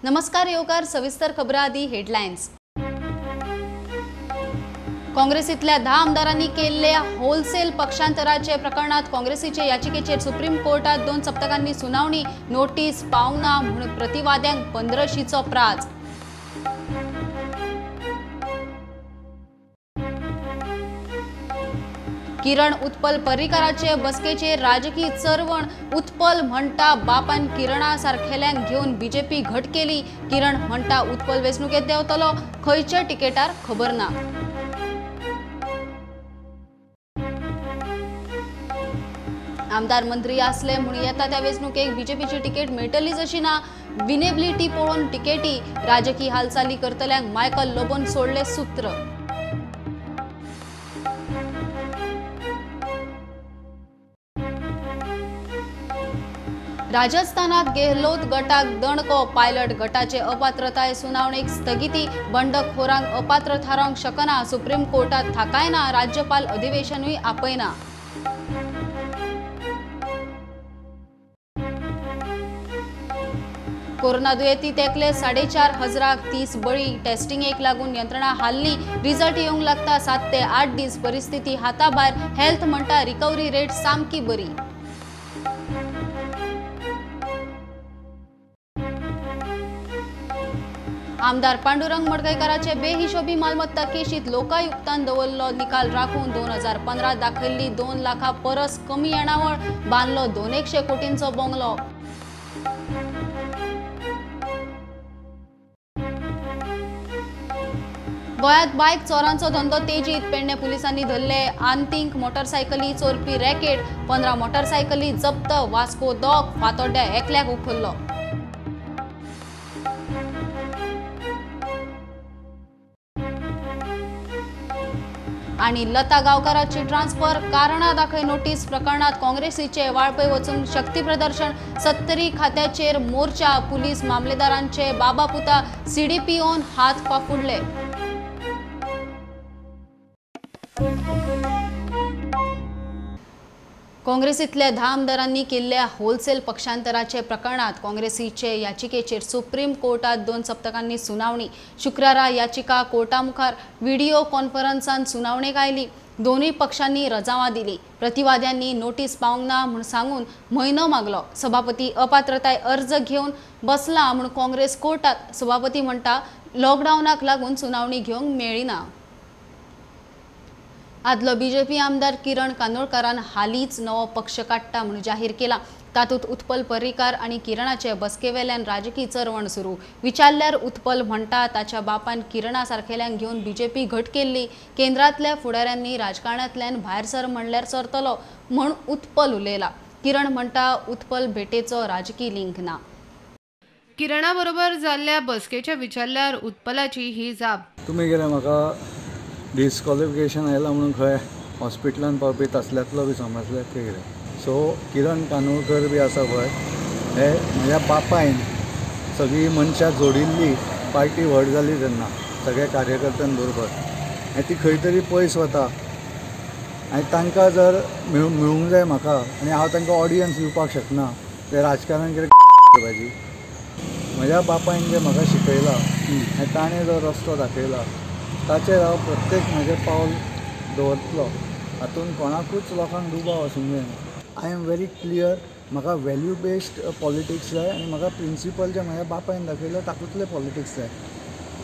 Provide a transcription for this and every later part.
नमस्कार येवकार सविस्तर खबरां आदी हेडलायन्स। काँग्रेसीतल्या 10 आमदारांनी केल्ल्या होलसेल पक्षांतराचे प्रकरणात काँग्रेसीचे याचिकेचेर सुप्रीम कोर्टात 2 सप्तकांनी सुनावणी। नोटीस पावंक ना म्हूण प्रतिवाद्यांक 15शीचो प्राझ। किरण उत्पल पर्रीकाराचे बसकेचेर राजकीय चरवण। उत्पल म्हणटा बापान किरणा सारखेल्यांक घेवन बीजेपी घट केली। किरण म्हणटा उत्पल वेंचणुकेंत देंवतलो, खंयच्या टिकेटार खबर ना। आमदार मंत्री आसले म्हूण येता त्या वेंचणुकेक बीजेपीची तिकेट मेळटलीच अशी ना। विनेबिलिटी पळोवन टिकेटी। राजकीय हालचाली करतल्यांक मायकल लोबोन सोडले सूत्र। राजस्थानात गेहलोत गटाक दणको। पायलट गटाचे अपात्रताय सुनावणेक स्थगिती। बंडखोरांक अपात्र थारावंक शकना। सुप्रीम कोर्टात थाकायना। राज्यपाल अधिवेशनूय आपयना। कोरोना दुयेंती तेंकले 4,500 30 बळी। टेस्टिंगेक लागून यंत्रणा हाल्ली। रिझल्ट येवंक लागता 7 ते 8 दीस। परिस्थिती हाताभायर। हेल्थ म्हणटा रिकव्हरी रेट सामकी बरी। आमदार पांडुरंग मडकयकाराचे बेहिशोबी मालमत्ता केशीत लोकायुक्तान दवरलो निकाल राखून 2015 दाखयल्ली 2 लाखा परस कमी येणावळ। बांदलो 200 कोटींचो बंगलो। गोंयांत बायक चोरांचो धंदो तेजीत। पेडणे पुलिसांनी धरले आंतीक मोटरसायकली चोरपी रॅकेट। 15 मोटरसायकली जप्त। वास्को दोग फातोड्ड्या एकल्याक उखल्लो। आणि लता गांवकाराची ट्रान्सफर कारणा दाखय नोटीस प्रकरणात काँग्रेसीचे वाळपय वचून शक्ती प्रदर्शन। 70 खात्याचेर मोर्चा। पुलीस मामलेदारांचे बाबा पुता सीडीपीओन हात पाफुडले। काँग्रेसीतल्या 10 आमदारांनी केल्ल्या होलसेल पक्षांतराचे प्रकरणात काँग्रेसीचे याचिकेचेर सुप्रीम कोर्टात 2 सप्तकांनी सुनावणी। शुक्रारा याचिका कोर्टामुखार व्हिडिओ कॉन्फरन्सान सुनावणेक आयली। दोनूय पक्षांनी रजावां दिली। प्रतिवाद्यांनी नोटीस पावंक ना म्हूण सांगून म्हयनो मागलो। सभापती अपात्रताय अर्ज घेवन बसला म्हूण काँग्रेस कोर्टात। सभापती म्हणटा लॉकडावनाक लागून सुनावणी घेवंक मेळ्ळी ना। आदलो बीजेपी आमदार किरण कांदोळकारान हालींच नवो पक्ष काडटा म्हूण जाहीर केला। तातूंत उत्पल पर्रीकार आनी किरणाचे बसकेवेल्यान राजकीय चरवण सुरू। विचारल्यार उत्पल म्हणटा ताच्या बापान किरणा सारखेल्यांक घेवन बीजेपी घट केल्ली। केंद्रांतल्या फुडाऱ्यांनी राजकारणांतल्यान भायर सर म्हणल्यार सरतलो म्हूण उत्पल उलयला। किरण म्हणटा उत्पल भेटेचो राजकीय लिंक ना। किरणा बरोबर जाल्ल्या बसकेच्या विचारल्यार उत्पलाची ही जाप। तुमी गेले म्हाका डिस्क्वॉलिफिकेशन आयला म्हणून खंय हॉस्पिटलान पावपी तसल्यांतलो बी समजले ते कितें। सो किरण कांदोळकर बी आसा पळय हे म्हज्या बापायन सगळीं मनशां जोडिल्ली पार्टी व्हड जाली तेन्ना सगळ्या कार्यकर्त्यां बरोबर आनी ती खंय तरी पयस वता आनी तांकां जर मेळूंक जाय म्हाका आनी हांव तांकां ऑडियन्स दिवपाक शकना ते राजकारण कितें पाहिजे। म्हज्या बापायन जे म्हाका शिकयलां आनी ताणें जो रस्तो दाखयला ताचेर हांव प्रत्येक म्हजें पावल दवरतलो। हातूंत कोणाकूच लोकांक दुबाव आसूंक जायना। I am very clear. म्हाका व्हॅल्यू बेस्ड पॉलिटिक्स जाय आनी म्हाका प्रिंसिपल जे म्हज्या बापायन दाखयले तातूंतले पॉलिटिक्स जाय।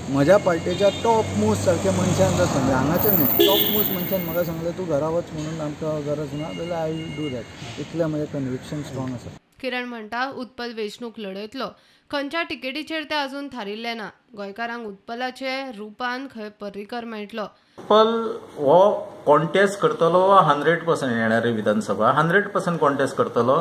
म्हज्या पार्टीच्या टॉप मोस्ट सारक्या मनशान जर सांगलें हांगाचें न्ही टॉप मोस्ट मनशान म्हाका सांगलें तूं घरा वच म्हणून आमकां गरज ना जाल्यार आय विल डू दॅट। इतलें म्हजें कन्विक्शन स्ट्रॉंग आसा। किरण म्हणटा उत्पल वेंचणूक लढयतलो। खंयच्या टिकेटीचेर ते अजून थारिल्ले ना। गोंयकारांक उत्पलाचे रुपान खंय पर्रीकर मेळटलो। उत्पल हो कॉन्टेस्ट करतलो 100% येणारी विधानसभा 100% कॉन्टेस्ट करतलो।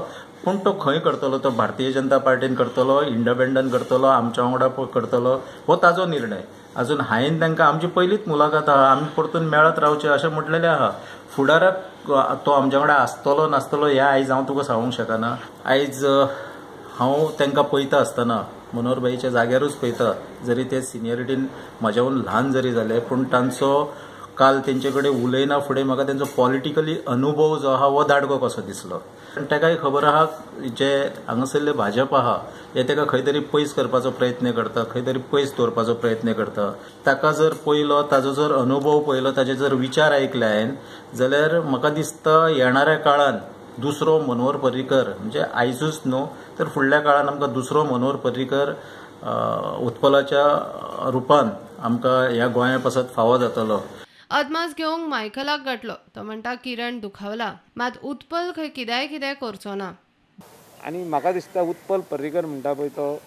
पूण तो खंय करतलो तो भारतीय जनता पार्टीन करतलो इंडिपेंडंट करतलो आमच्या वांगडा करतलो हो ताजो निर्णय। अजून हांवें तांकां आमची पयलीच मुलाखत आहा आमी परतून मेळत रावचे अशें म्हटलेलें आहा। फुडाराक तो आमच्या वांगडा आसतलो नासतलो हें आयज हांव तुका सांगूंक शकना। आयज हांव तांकां पळयता आसतना मनोहरभाईच्या जाग्यारूच पळयता जरी ते सिनियरिटीन म्हाज्याहून ल्हान जरी जाले पूण तांचो काल तेंचे कडेन उलयना फुडें म्हाका तेंचो पॉलिटिकली अनुभव जो आहा हो दाडगो कसो दिसलो। पण ताकाय खबर आहा जे हांगासरले भाजप आहा हे ताका खंय तरी पयस करपाचो प्रयत्न करता, खंय तरी पयस दवरपाचो प्रयत्न करता. ताका जर पयलो, ताजो जर अनुभव पयलो, ताजे जर विचार ऐकले हांवें, जाल्यार म्हाका दिसता येणाऱ्या काळान दुसरो मनोहर पर्रीकर, म्हणजे आयजूच न्हू तर फुडल्या काळान आमकां दुसरो मनोहर पर्रीकर उत्पलाच्या रुपान आमकां ह्या गोंया पासत फावो जातलो. अदमास घेवंक मायकलाक गाठलो तो म्हणटा किरण दुखावला, मात उत्पल खंय कितें करचो ना. आनी म्हाका दिसता उत्पल पर्रीकर म्हणटा पळय तो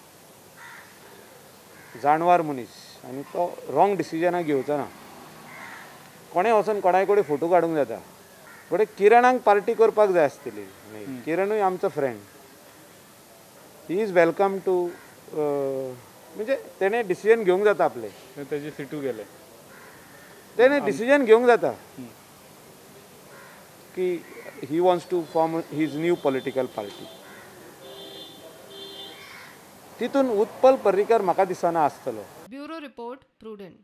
जाणवार मनीस आनी तो रॉंग डिसिजनां घेवचो ना. कोणें वचून कोणाय कडेन फोटो काडूंक जाता, बट किरणाक पार्टी करपाक जाय आसतली. किरणूय आमचो friend, he is welcome to, म्हणजे तेणें डिसिजन घेवंक जाता आपले, तेजे सिटू गेले, तेणें डिसिजन घेवंक जाता की he wants to form his new political party. तितून उत्पल पर्रीकर म्हाका दिसना आसतलो. Bureau report Prudent.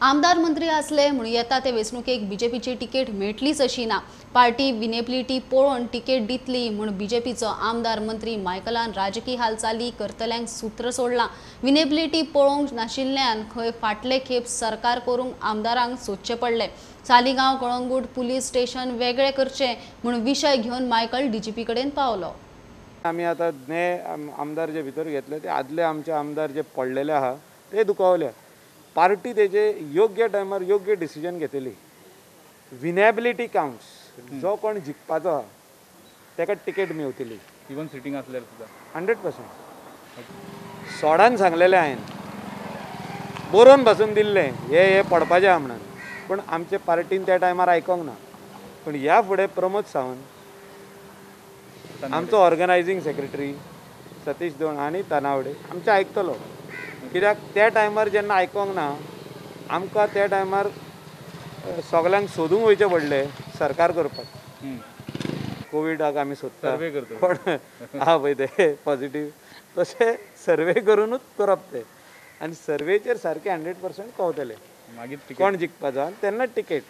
आमदार मंत्री असले म्हणून येता ते वेंचणुकेक बीजेपीची तिकेट मेळटलीच अशी ना. पार्टी विनेबिलिटी पळोवन तिकेट दितली म्हूण बीजेपीचो आमदार मंत्री मायकलान राजकीय हालचाली करतल्यांक सूत्र सोडलां. विनेबिलिटी पळोवंक नाशिल्ल्यान खंय फाटले खेप सरकार करूंक आमदारांक सोदचें पडलें. सालिगांव कळंगूट पुलीस स्टेशन वेगळे करचें म्हूण विशय घेवन मायकल डीजीपी कडेन पावलो. आमी आतां आमदार जे भितर घेतले ते आदले आमचे आमदार जे पडलेले आहा ते दुखावले. पार्टी तेजे योग्य टायमार योग्य डिसिजन घेतली. विनेबिलिटी काउंट्स, जो कोण जिखपाचो आहा ताका टिकेट मेळटली. इवन सिटींग आसल्यार सुद्दां 100%. सोडान सांगलेलें हांवें, बरोवन बसून दिल्लें हे पडपाचें आहा म्हणून, पूण आमचे पार्टीन त्या टायमार आयकोंक ना. पूण ह्या फुडें प्रमोद सावंत, आमचो ऑर्गनायझींग सेक्रेटरी सतीश दोण आनी तानावडे आमचे आयकतलो. कित्याक त्या टायमार जेन्ना आयकोंक ना, आमकां त्या टायमार सगल्यांक सोदूंक वयचें पडलें सरकार करपाक. कोविडाक आमी सोदता, पण आहा पळय ते पॉझिटीव, तशें सर्वे करूनच करप ते. आनी सर्वेचेर सारकें 100% कळटलें मागीर कोण जिखपाचो आनी तेन्ना टिकेट.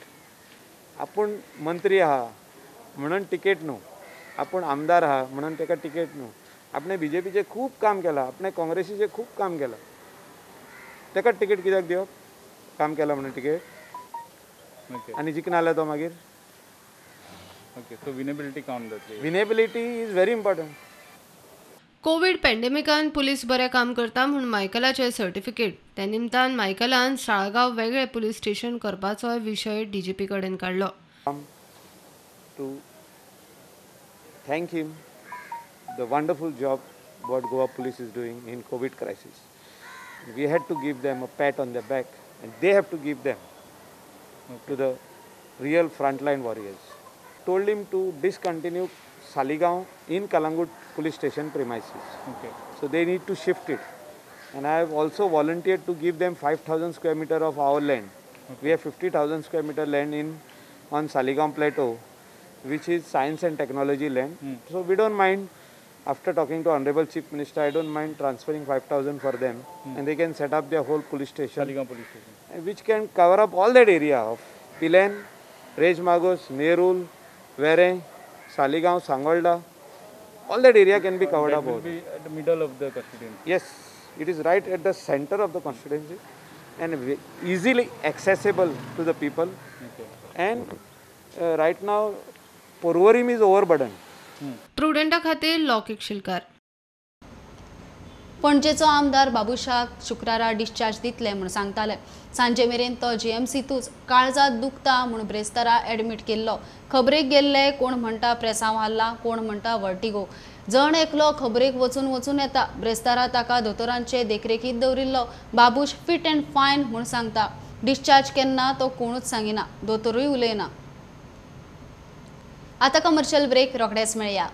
आपूण मंत्री आहा म्हणून टिकेट न्हू, आपूण आमदार आहा म्हणून ताका टिकेट न्हू. आपणे बीजेपीचें खूब काम केलां, आपणे काँग्रेसीचें खूब काम केलां, ताका टिकेट कित्याक दिवप? काम केलां म्हणून टिकेट, आनी जिखना जाल्यार तो मागीर. ओके, सो विनेबिलिटी काउंट जातली. Winnability is very important. Covid पॅन्डेमिकान पुलीस बरें काम करता म्हूण मायकलाचें सर्टिफिकेट. त्या निमतान मायकलान साळगांव वेगळें पुलीस स्टेशन करपाचो विशय डीजीपी कडेन काडलो. To thank him the wonderful job what Goa police is doing in COVID crisis. We had to give them a pat on the back, and they have to give them to the real frontline warriors. Told him to discontinue Saligaon in Kalangut police station premises. Okay. So they need to shift it, and I have also volunteered to give them 5,000 square meter of our land. Okay. We have 50,000 square meter land on Saligaon plateau, which is science and technology land. So we don't mind, after talking to Honorable Chief Minister, I don't mind transferring 5,000 for them, and they can set up their whole police station, Saligaon police station, which can cover up all that area of Pilen, Rejmagos, Nerul, Vere, Saligaon, Sangolda. All that area can be covered up. Will be at the middle of the constituency. Yes, it is right at the center of the constituency and easily accessible to the people. Okay. And right now, Porvorim is overburdened. प्रुडंटा खातीर लौकीक शिलकार. पणजेचो आमदार बाबुशाक शुक्रारा discharge दितले म्हूण सांगताले. सांजे मेरेन तो जीएमसीतूच काळजात दुखता म्हूण ब्रेस्तारा एडमीट केल्लो. खबरेक गेल्ले, कोण म्हणटा प्रेसांव हाल्ला, कोण म्हणटा वर्टिगो. जण एकलो खबरेक वचून येता. ब्रेस्तारा ताका दोतोरांचे देखरेखीत दवरिल्लो. बाबूश फीट अँड फायन म्हूण सांगता. डिस्चार्ज केन्ना तो कोणूच सांगिना, दोतोरूय उलयना. आता कमर्शियल ब्रेक रोखडेच मेळया.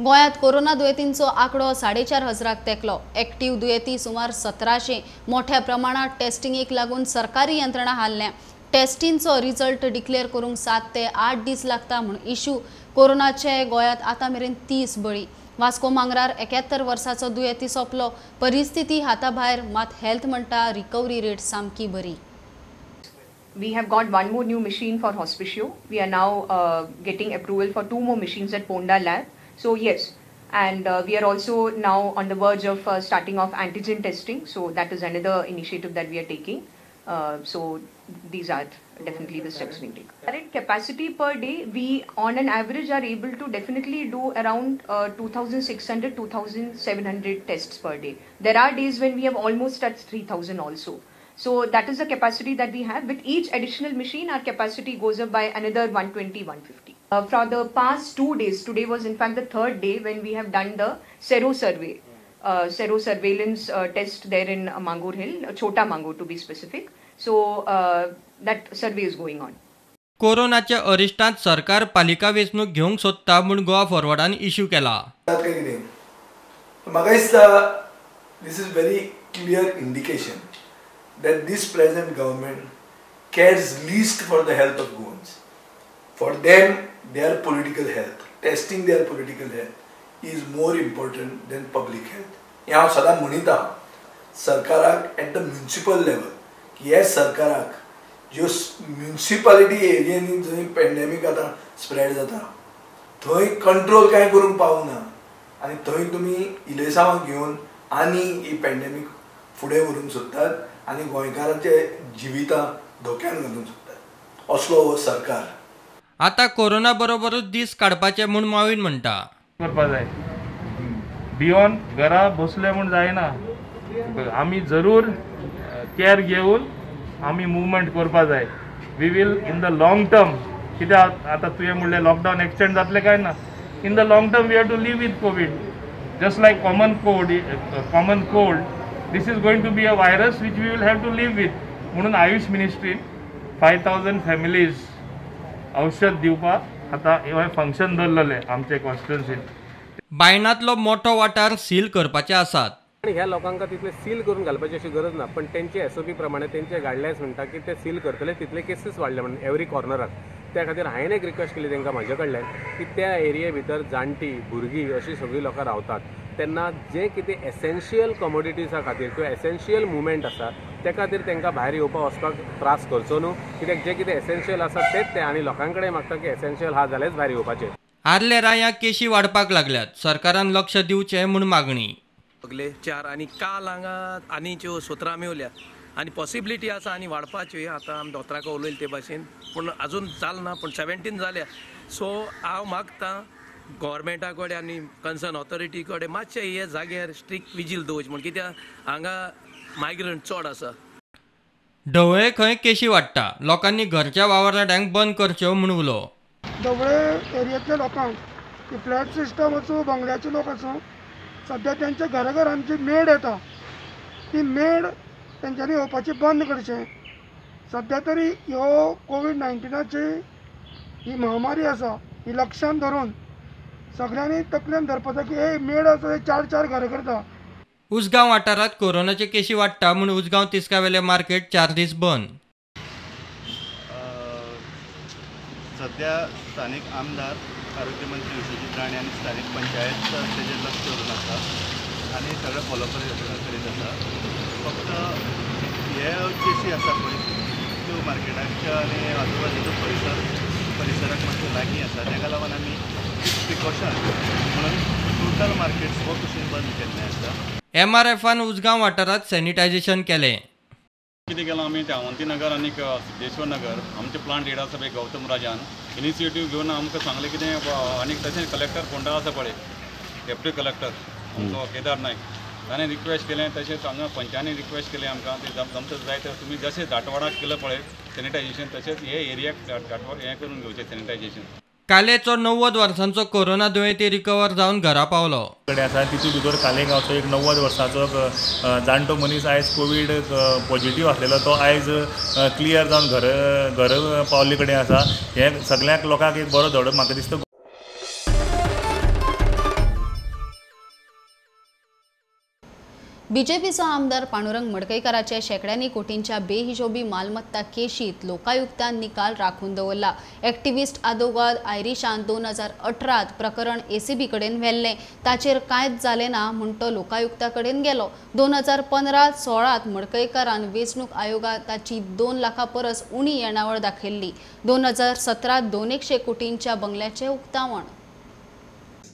गोंयांत कोरोना दुयेंतींचो आंकडो 4,500 तेंकलो. एक्टीव दुयेंती सुमार 1700. मोठ्या प्रमाणात टेस्टिंगेक लागून सरकारी यंत्रणा हालल्या. टेस्टिंगचो रिजल्ट डिक्लेअर करूंक 7 ते 8 दीस लागता म्हूण इशू. कोरोनाचे गोंयांत आतां मेरेन 30 बळी. वास्को मांगरार 71 वर्साचो दुयेंती सोंपलो. परिस्थिती हाताभायर, मात हेल्थ म्हणटा रिकवरी रेट सामकी बरी. We have got one more new machine for Hospicio. We are now getting approval for 2 more machines at Ponda Lab. So yes, and we are also now on the verge of starting off antigen testing. So that is another initiative that we are taking. So these are definitely the steps we take. Current capacity per day, we on an average are able to definitely do around 2,600, 2,700 tests per day. There are days when we have almost touched 3,000 also. So that is the capacity that we have. With each additional machine, our capacity goes up by another 120, 150. For the past 2 days, today was in fact the 3rd day when we have done the sero survey, sero surveillance test there in Mangur Hill, Chota Mangur to be specific. So that survey is going on. कोरोनाच्या अरिश्टांत सरकार पालिका वेंचणूक घेवंक सोदता म्हूण Goa फॉरवर्डान issue केला. म्हाका दिसता this is very clear indication that this present government cares least for the health of Goans. For them, their political health, testing their political health is more important than public health. हे हांव सदां म्हणिता सरकाराक at the municipal level की ह्या सरकाराक ज्यो municipality एरियांनी जंय pandemic आतां स्प्रेड जाता थंय कंट्रोल कांय करूंक पावना आनी थंय तुमी इलेसांवां घेवन आनी ही पॅन्डेमीक फुडें व्हरूंक सोदतात आनी गोंयकारांचे जिवितां धोक्यान घालूंक सोदतात. असलो हो सरकार. आता कोरोना बरोबरूच दीस काडपाचे म्हूण माविन म्हणटा. करपा जाय बियोंड घरा बसले म्हूण जायना. आमी जरूर केअर घेवन आमी मुवमेंट करपा जाय. We will in the long term कित्याक आतां तुवें म्हणलें लॉकडावन एक्सटेंड जातलें काय ना. In the long term we have to live with Covid just like common cold. This is going to be a virus which we will have to live with. म्हणून Ayush मिनिस्ट्रीन 5,000 families औषध दिवपाक आतां हे function दवरलेले आमचे कॉन्स्टिट्युएन्सीन. बायणांतलो मोठो वाठार सील करपाचे आसात. आणि ह्या लोकांका तितले सील करून घालपाची अशी गरज ना. पण तेंचे SOP प्रमाणे तेंचे गायडलायन्स म्हणटा की ते सील करतले तितले केसीस वाडले म्हणून एवरी कॉर्नराक. त्या खातीर हांवें एक रिक्वेस्ट केली तांकां म्हाजे कडल्यान की त्या एरिये भितर जाणटी भुरगीं अशीं सगळीं लोकां रावतात तेन्ना जे कितें एसेन्शियल कमोडिटीजा खातीर किंवा एसेन्शियल मुवमेंट आसा त्या खातीर तांकां भायर येवपाक वचपाक त्रास करचो न्हू. कित्याक जे कितें एसेन्शियल आसा तेच ते आनी लोकां कडेन मागता की एसेन्शियल हा जाल्यारच भायर येवपाचें. आर्लेरा ह्या केशी वाडपाक लागल्यात. सरकारान लक्ष दिवचें म्हूण मागणी. सगळे 4 आनी काल हांगा आनीच्यो 17 मेवल्या आनी पॉसिबिलिटी आसा आनी वाडपाच्यो. आतां आमी दोतोराक उलयले ते भाशेन पूण अजून जालना पूण 17 जाल्या. सो हांव मागतां गव्हर्मेंटा कडेन आनी कन्सर्न ऑथॉरिटी कडेन मातशे हे जाग्यार स्ट्रिक्ट विजील दवरचे म्हण कित्याक हांगा मायग्रंट चड आसा. ढवळे खंय केशी वाडटा. लोकांनी घरच्या वावरांक बंद करच्यो म्हूण उलो. ढवळे एरियेंतल्या लोकांक ती फ्लॅट सिस्टम आसूं बंगल्याचे लोक आसूं सध्या त्यांच्या घराघरांची मेड येता ती मेड तेंच्यांनी येवपाची बंद करचें. सध्या तरी ह्यो कोवीड-19ची ही महामारी आसा ही लक्षांत धरून सगळ्यांनी तकलेन धरपाचो की हे मेड आसा 4 घरां करता. उसगांव वाठारांत कोरोनाचे केशी वाडटा म्हूण उसगांव तिस्कावेले मार्केट 4 दीस बंद. सध्या स्थानिक आमदार आरोग्य मंत्री विश्वजीत राणे आणि स्थानिक पंचायत तेजेर लक्ष दवरून आसा आनी सगळे फॉलो करीत आसा. फक्त हे केसी आसा पळय त्यो मार्केटाच्या आनी आजूबाजूचो परिसराक मातशें लागीं आसा ताका लागून आमी प्रिकॉशन म्हणून टोटल मार्केट्स हो कुशीन बंद केल्लें आसा. MRFन उसगांव वाठारांत सॅनिटायझेशन केलें. कितें केलां आमी अवंती नगर आनी सिद्धेश्वर नगर आमचे प्लांट लीड आसा पळय गौतम राजान इनिशिएटीव घेवन आमकां सांगलें कितें आनी तशें कलेक्टर फोंडा आसा पळय डेप्युटी कलेक्टर आमचो केदार नायक ताणें रिक्वेस्ट केलें तशेंच हांगा पंचांनी रिक्वेस्ट केलें आमकां ते जमता जाय तर तुमी जशें दाटवाडाक केलं पळय सॅनिटायझेशन तशेंच हे एरियाक हें करून घेवचें सॅनिटायझेशन. कालेचो 90 वर्सांचो कोरोना दुयेंती रिकवर जावन घरा पावलो. कडेन आसा तितून भितर कालेगांवचो एक 90 वर्साचो जाणटो मनीस आयज कोवीड पॉझिटीव आसलेलो तो आयज क्लियर जावन घर पावल्ले कडेन आसा. हे सगळ्याक लोकांक एक बरो धडो म्हाका दिसता. बीजेपीचो आमदार पांडुरंग मडकईकाराचे शेकड्यांनी कोटींच्या बेहिशोबी मालमत्ता केशीत लोकायुक्तान निकाल राखून दवरला. एक्टिव्हिस्ट आदोगाद आयरिशान 2018 प्रकरण एसीबी कडेन व्हेल्लें. ताचेर कांयच जालें ना म्हूण तो लोकायुक्ता कडेन गेलो. 2015-16 मडकईकारान वेंचणूक आयोगात ताची 2 लाखां परस उणी येणावळ दाखयल्ली. 2017 200 कोटींच्या बंगल्याचे उक्तावण.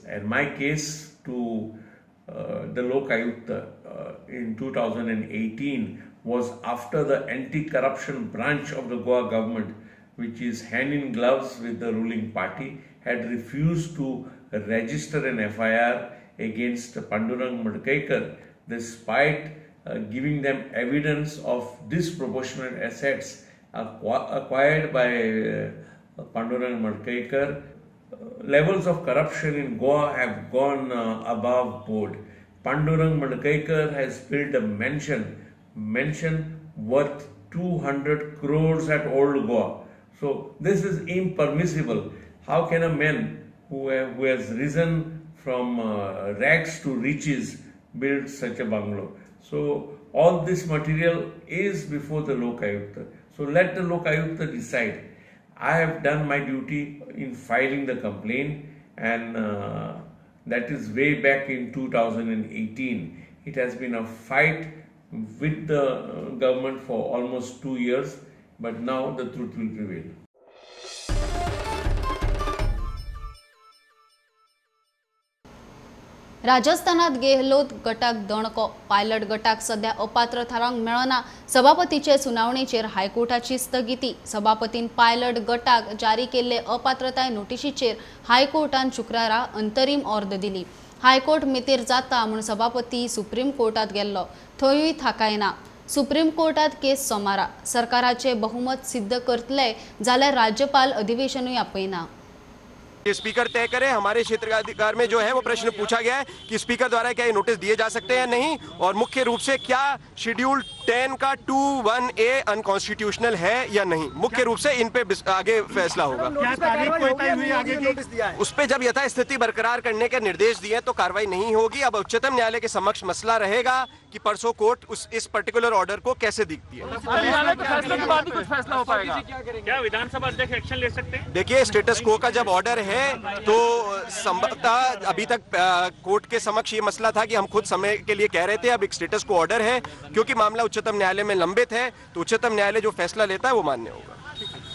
And my case to the Lok Ayukta in 2018 was after the anti-corruption branch of the Goa government, which is hand in gloves with the ruling party, had refused to register an FIR against Pandurang Madkaikar despite giving them evidence of disproportionate assets acquired by Pandurang Madkaikar. Levels of corruption in Goa have gone above board. Pandurang Madkaikar has built a mansion worth 200 crores at Old Goa. So this is impermissible. How can a man who has risen from rags to riches build such a bungalow? So all this material is before the Lok Ayukta. So let the Lok Ayukta decide. I have done my duty in filing the complaint, and that is way back in 2018. It has been a fight with the government for almost 2 years, but now the truth will prevail. राजस्थानात Gehlot गटाक दणको. Pilot गटाक सध्या अपात्र थारावंक मेळना. सभापतीचे सुनावणेचेर हायकोर्टाची स्थगिती. सभापतीन pilot गटाक जारी केल्ले अपात्रताय नोटिशीचेर हायकोर्टान शुक्रारा अंतरीम ऑर्द दिली. हायकोर्ट मेतेर जाता म्हूण सभापती सुप्रीम कोर्टात गेल्लो. थंयूय थाकायना. सुप्रीम कोर्टात केस सोमारा. सरकाराचे बहुमत सिद्ध करतले जाल्यार राज्यपाल अधिवेशनूय आपयना. स्पीकर तय करे. हमारे क्षेत्र का अधिकार में जो है वो प्रश्न पूछा गया है कि स्पीकर द्वारा क्या ये नोटिस दिए जा सकते हैं या नहीं, और मुख्य रूप से क्या शेड्यूल 10 का 2(1)A अनकॉन्स्टिट्यूशनल है या नहीं. मुख्य रूप से इन पे आगे फैसला होगा. उस पे जब यथास्थिति बरकरार करने के निर्देश दिए तो कार्रवाई नहीं होगी. अब उच्चतम न्यायालय के समक्ष मसला रहेगा कि परसों कोर्ट इस पर्टिकुलर ऑर्डर को कैसे देखती है. क्या विधानसभा अध्यक्ष एक्शन ले सकते हैं? देखिए, स्टेटस को का जब ऑर्डर है तो संभवतः अभी तक कोर्ट के समक्ष ये मसला था कि हम खुद समय के लिए कह रहे थे. अब एक स्टेटस को ऑर्डर है, क्योंकि मामला उच्चतम न्यायालय में लंबित है, तो उच्चतम न्यायालय जो फैसला लेता है वो मान्य होगा.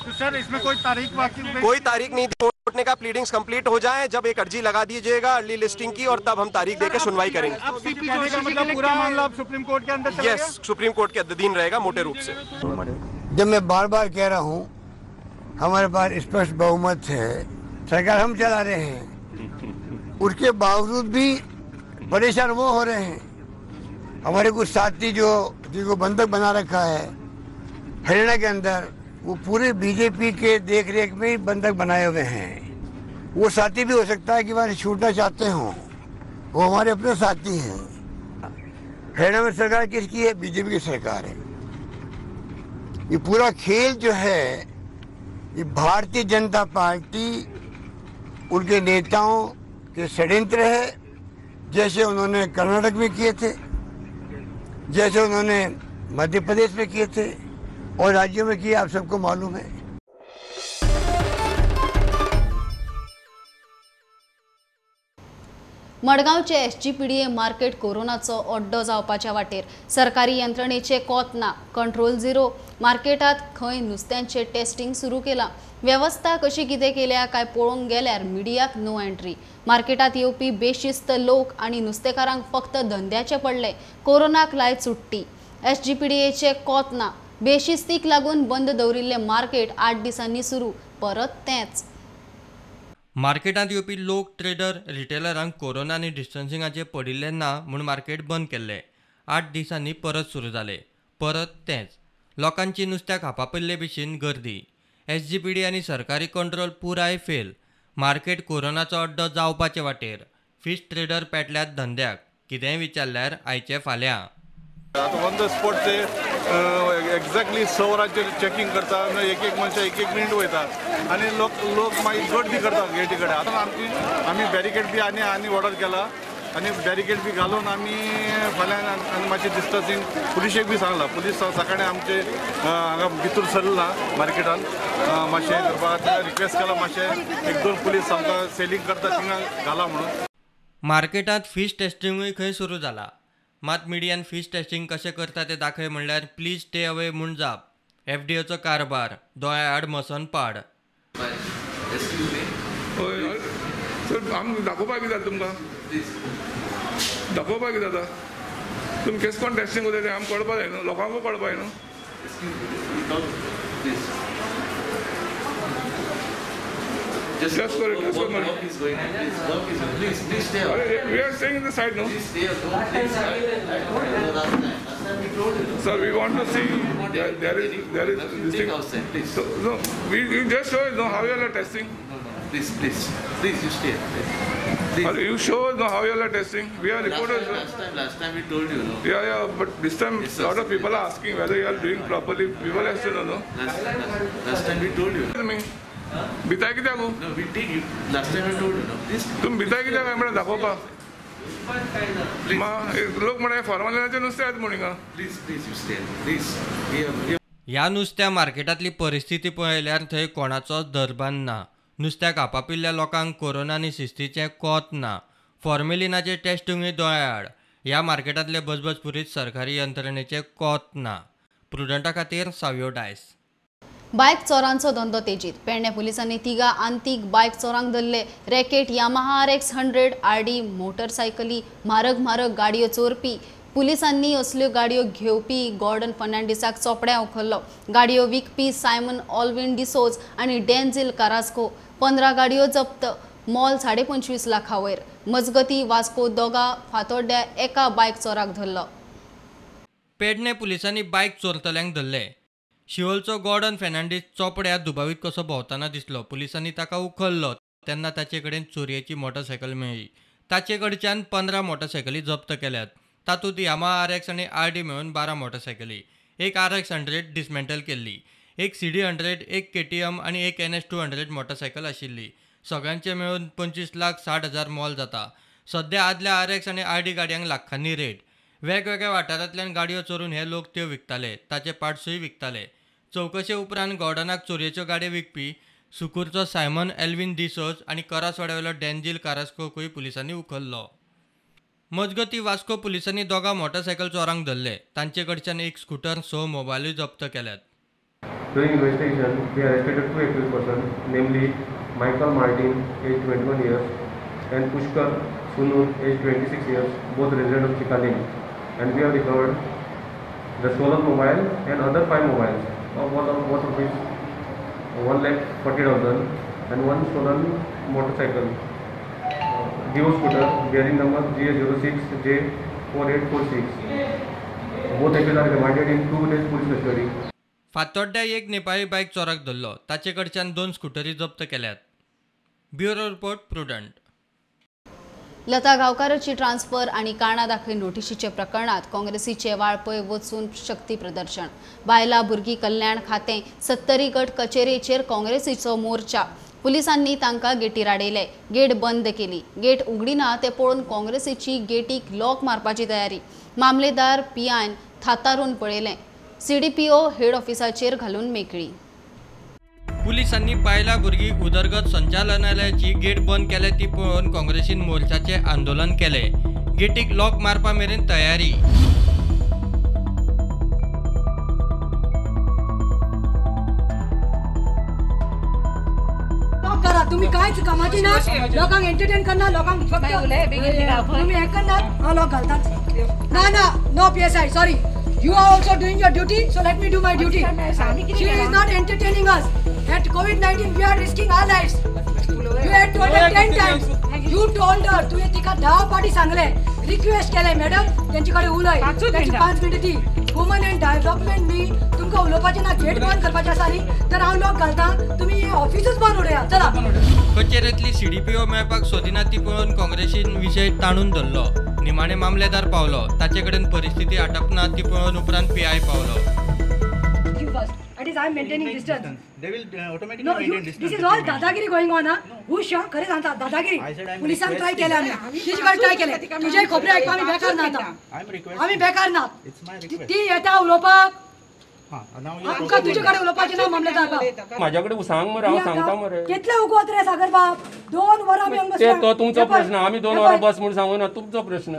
तो सर, इसमें कोई तारीख बाकी? कोई तारीख नहीं. कोर्ट ने कहा प्लीडिंग्स कंप्लीट हो जाए, जब एक अर्जी लगा दीजिएगा अर्ली लिस्टिंग की, और तब हम तारीख देकर सुनवाई करेंगे. मतलब पूरा मामला अब सुप्रीम कोर्ट के अंदर? यस, सुप्रीम कोर्ट के अधीन रहेगा मोटे रूप से. जब मैं बार बार कह रहा हूँ हमारे पास स्पष्ट बहुमत है, सरकार हम चला रहे हैं, उसके बावजूद भी परेशान वो हो रहे हैं. हमारे कुछ साथी जिनको बंधक बना रखा है हरियाणा के अंदर, वो पूरे बीजेपी के देख रेख में ही बंधक बनाए हुए हैं. वो साथी भी हो सकता है कि वहाँ छूटना चाहते हों, वो हमारे अपने साथी हैं. हरियाणा में सरकार किसकी है? बीजेपी की सरकार है. ये पूरा खेल जो है ये भारतीय जनता पार्टी उनके नेताओं के षड्यंत्र है, जैसे उन्होंने कर्नाटक में किए थे, जैसे उन्होंने मध्य प्रदेश में किए थे और राज्यों में किए, आप सबको मालूम है. मडगावचे SGPDA मार्केट कोरोनाचो अड्डो जावपाच्या वाटेर. सरकारी यंत्रणेचे कोत ना. Control zero. मार्केटात खंय नुस्त्यांचे टेस्टिंग सुरू केला. व्यवस्था कशी कितें केल्या काय पळोवंक गेल्यार मिडियाक नो एंट्री. मार्केटात येवपी बेशिस्त लोक आनी नुस्तेकारांक फक्त धंद्याचे पडले. कोरोनाक लायत सुट्टी. SGPDAचे कोत ना. बेशिस्तीक लागून बंद दवरिल्ले मार्केट 8 दिसांनी सुरू. परत तेंच. मार्केटांत येवपी लोक, ट्रेडर, रिटेलरांक कोरोना आनी डिस्टन्सिंगाचे पडिल्ले ना म्हूण मार्केट बंद केल्ले. 8 दिसांनी परत सुरू जाले. परत तेंच. लोकांची नुस्त्याक हापापयल्ले भशेन गर्दी. SGPDA आनी सरकारी कंट्रोल पुराय फेल. मार्केट कोरोनाचो अड्डो जावपाचे वाटेर. फिश ट्रेडर पेटल्यात धंद्याक. कितेंय विचारल्यार आयचे फाल्यां. ऑन द स्पॉट ते एक्झॅक्टली 6 वरांचेर चेकिंग करता. एक मनशां एक मिनीट वयता आनी लोक मागीर गर्दी करता गेटी कडेन. आतां आमी बॅरिकेड बी आनी ऑर्डर केला आनी बॅरिकेड बी घालून आमी फाल्यां आनी मातशें डिस्टन्सींग पुलिशेक बी सांगलां. पुलीस सकाळीं आमचे हांगा भितर सरला मार्केटान मातशें करपाक रिक्वेस्ट केला मातशें 1-2 पुलीस आमकां सेलिंग करता थिंगा घाला म्हणून. मार्केटांत फिश टेस्टिंगूय खंय सुरू जाला. मात मिडियान फिश टेस्टिंग कशें करता तें दाखय म्हणल्यार प्लीज स्टे अवे म्हूण जाप. FDOचो कारभार दोळ्या आड मसन पाड. सर आमकां दाखोवपाक कितें जाता तुमकां दाखोवपाक कितें जाता तुमी केस कोण टेस्टिंग करता तें आमकां कळपाक जाय न्हू लोकांकूय कळपाक जाय न्हू. Just for it. Just for money. Work is going on. Please stay. We are staying in the side, no? Please stay. Sir, we want to see. There is this thing. Outside, please. So, no, we just show us how you are testing. Please, you stay. Please. You show us how you are testing. We are reporters. Last time we told you, no? Yeah, but this time a lot of people are asking whether you are doing properly. People have to know, no? Last time we told you. Tell me. भिताय कित्याक तुमी भिताय कित्याक काय म्हणून दाखोवपाक लोक म्हण फॉर्मलिनाचें नुस्तें येता म्हण हिंगा. ह्या नुस्त्या मार्केटांतली परिस्थिती पळयल्यार थंय कोणाचोच दरबान ना. नुस्त्याक आपापिल्ल्या लोकांक कोरोना आनी शिस्तीचें कोत ना. फॉर्मेलिनाचें टेस्टिंगूय दोळ्याआड. ह्या मार्केटांतले बजबजपुरीत सरकारी यंत्रणेचें कोत ना. प्रुडंटा खातीर सावयो डायस. बायक चोरांचो धंदो तेजीत. पेडणे पुलिसांनी 3 आंतीक बायक चोरांक धरले. रॅकेट यामाहा RX 100 RD मोटरसायकली म्हारग गाडयो चोरपी. पुलिसांनी असल्यो गाडयो घेवपी गॉर्डन फर्नांडिसाक चोपड्या उखल्लो. गाडयो विकपी सायमन ऑल्विन डिसोज आनी डेन्झिल कारास्को. 15 गाडयो जप्त. मोल 25.5 लाखांवयर. मजगती वास्को दोगा फातोड्ड्या एका बायक चोराक धरलो. पेडणे पुलिसांनी बायक चोरतल्यांक धरले. शिवोलचो गॉर्डन फर्नांडीस चोपड्यात दुबावीत कसो भोंवताना दिसलो. पुलिसांनी ताका उखल्लो तेन्ना ताचे कडेन चोरयेची मोटरसायकल मेळ्ळी. ताचे कडच्यान 15 मोटरसायकली जप्त केल्यात. तातूंत यामाहा RX आनी RD मेळून 12 मोटरसायकली. एक RX 100 डिसमेंटल केल्ली. एक CD 100, एक KTM आनी एक NS 200 मोटरसायकल आशिल्ली. सगळ्यांचे मेळून 25,60,000 मोल जाता. सध्या आदल्या RX आनी RD गाडयांक लाखांनी रेट. वेगवेगळ्या वाठारांतल्यान गाडयो चोरून हे लोक त्यो विकताले. ताचे पार्ट्सूय विकताले. चौकशे उपरांत गॉर्डनाक चोरयेच्यो गाडयो विकपी सुकूरचो सायमन एल्विन डिसोज आनी करासवाड्यावेलो डेन्झिल कारास्कोकूय पुलिसांनी उखल्लो. मजगती वास्को पुलिसांनी 2 मोटरसायकल चोरांक धरले. तांचे कडच्यान एक स्कूटर 6 मोबायलूय जप्त केल्यात. During investigation, we arrested 2 accused persons, namely Michael Martin, aged 21 years, and Pushkar Sunun, aged 26 years, both resident of Chikaling. And we have recovered the stolen mobile and other 5 mobiles of worth rupees 1,40,000 and 1 stolen motorcycle, Dio scooter bearing number GA06J4846. Both accused are remanded in 2 days police custody. फातोड्ड्या एक नेपाळी बायक चोराक धरलो. ताचे कडच्यान 2 स्कूटरी जप्त केल्यात. Bureau report Prudent. Lata गांवकाराची transfer आणि काणा दाखय नोटीशीचे प्रकरणात काँग्रेसीचे वाळपय वचून शक्ती प्रदर्शन. बायला भुरगी कल्याण खातें 70 गट कचेरेचेर काँग्रेसीचो मोर्चा. पुलिसांनी तांकां गेटीर आडयले. गेट बंद केली. गेट उगडिना ते पळोवन काँग्रेसीची गेटीक लॉक मारपाची तयारी. मामलेदार PIन थातारून पळयलें. CDPO हेड ऑफिसाचेर घालून मेकळी. पुलिसांनी बायला भुरगी उदरगत संचालनालयाची गेट बंद केल्या ती पळोवन काँग्रेसीन मोर्चाचे आंदोलन केले. गेटीक लॉक मारपा मेरेन तयारी. करा तुम्ही कायच कामाची ना. लोकांक एंटरटेन करना. लोकांक फक्त तुम्ही हे करणार लोक घालतात. ना no PSI sorry. You are also doing your duty, so let me do my duty. She is not entertaining us. At COVID-19, we are risking our lives. You had told her 10 times. You told her. तू तिका 10 पाटी सांगले. Request केले madam त्यांच्याकडे उलय. त्याची 5 मिनिटं दी. Woman and development मी तुमका उलोवपाचे ना. गेट बंद करपाचे आसा न्ही तर हांव लॉक घालता. तुम्ही ऑफिसच बंद उडया. चला. कचेरेंतली CDPO मेळपाक सोदिना ती पळोवन काँग्रेसीन विशय ताणून धरलो. निमाणे मामलेदार पावलो. ताचे कडेन परिस्थिती आटपना ती पळोवन उपरांत PI Paulo. is I am maintaining distance. They will automatically No, maintain distance. this is all dadagiri going on. Who sure? खरे सांगता दादागिरी. पोलिसांनी ट्राय केले आम्ही. तुझ्याकडे ट्राय केले. तुझे खोबरे ऐकून आम्ही बेकार ना आता. आम्ही बेकार ना. ती येता उलोवपाक. आमकां तुझ्याकडे उलोवपाचें ना मामलेदार. माझ्याकडे सांग मरे हांव सांगता मरे. कितले उगवत रे सागर बाब? 2 वरां आमी हांगा ते तो तुमचो प्रश्न. आम्ही 2 वरां बस म्हणून सांगू ना तुमचो प्रश्न.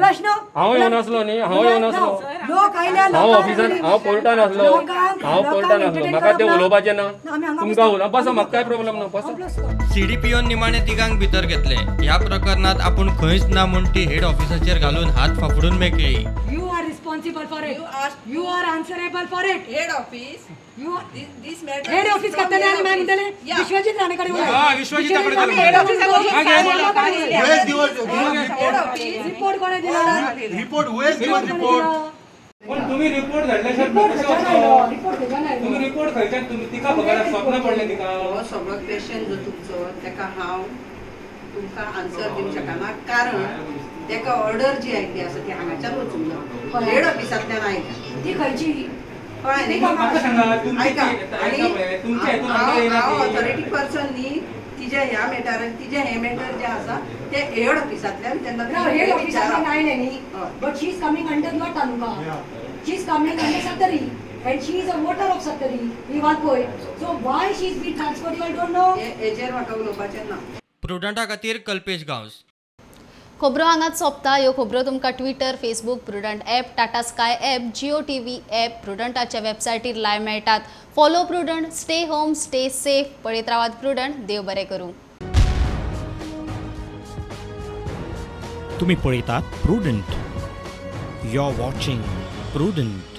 हांव येवन आसलो न्ही. हांव येवन आसलो. लोक आयले हांव ऑफिसान हांव कोर्टान आसलो. हांव कोर्टान आसलो. म्हाका ते उलोवपाचें ना. तुमकां उलोवप बसा म्हाका काय प्रॉब्लेम ना बसा. सीडीपीओन निमाणे तिगांक भितर घेतले. ह्या प्रकरणात आपण खंयच ना म्हूण ती हेड ऑफिसाचेर घालून हात फाफडून मेकळी. You are responsible for it. You are answerable for it. Head office. You this matter. Head office करतले आणि मैं म्हणतले विश्वजित राणेकडे उलय. विश्वजित राणेकडे हेड ऑफिस रिपोर्ट कोणे दिला? Report was given report. पण तुम्ही रिपोर्ट धाडल्याशिवाय तुम्ही रिपोर्ट खंयच्यान तुम्ही तिका फकत स्वप्न पडले तिका. सगळो क्वेश्चन जो तुमचो तेका हांव तुमकां आन्सर दिवंक शकना कारण तेका ऑर्डर जी आयिल्ली आसा ती हांगाच्यान वचूंक ना. हेड ऑफिसांतल्यान आयल्या. ती खंयची? म्हाका सांगा हांव ऑथॉरिटी पर्सन न्ही तिजे ह्या मॅटर तिजे हे मॅटर जे आसा ते हेड ऑफिसांतल्यान तेन्ना हेड ऑफिसांतल्यान आयले न्ही but she is coming under your taluka. She is coming under Sattari and she is a voter of Sattari. ही बात पळय. So why she is being transferred you don't know? हेजेर म्हाका उलोवपाचें ना. प्रुडंटा खातीर कल्पेश गांवस. खबरो हांगाच सोंपता. ह्यो खबरो तुमकां Twitter, Facebook, Prudent app, Tata Sky app, Jio TV app, प्रुडंटाच्या वेबसायटीर लायव्ह मेळटात. Follow Prudent, stay home, stay safe. पळयत रावात प्रुडंट. देव बरें करूं. तुम्ही पळयतात Prudent. You are watching prudent.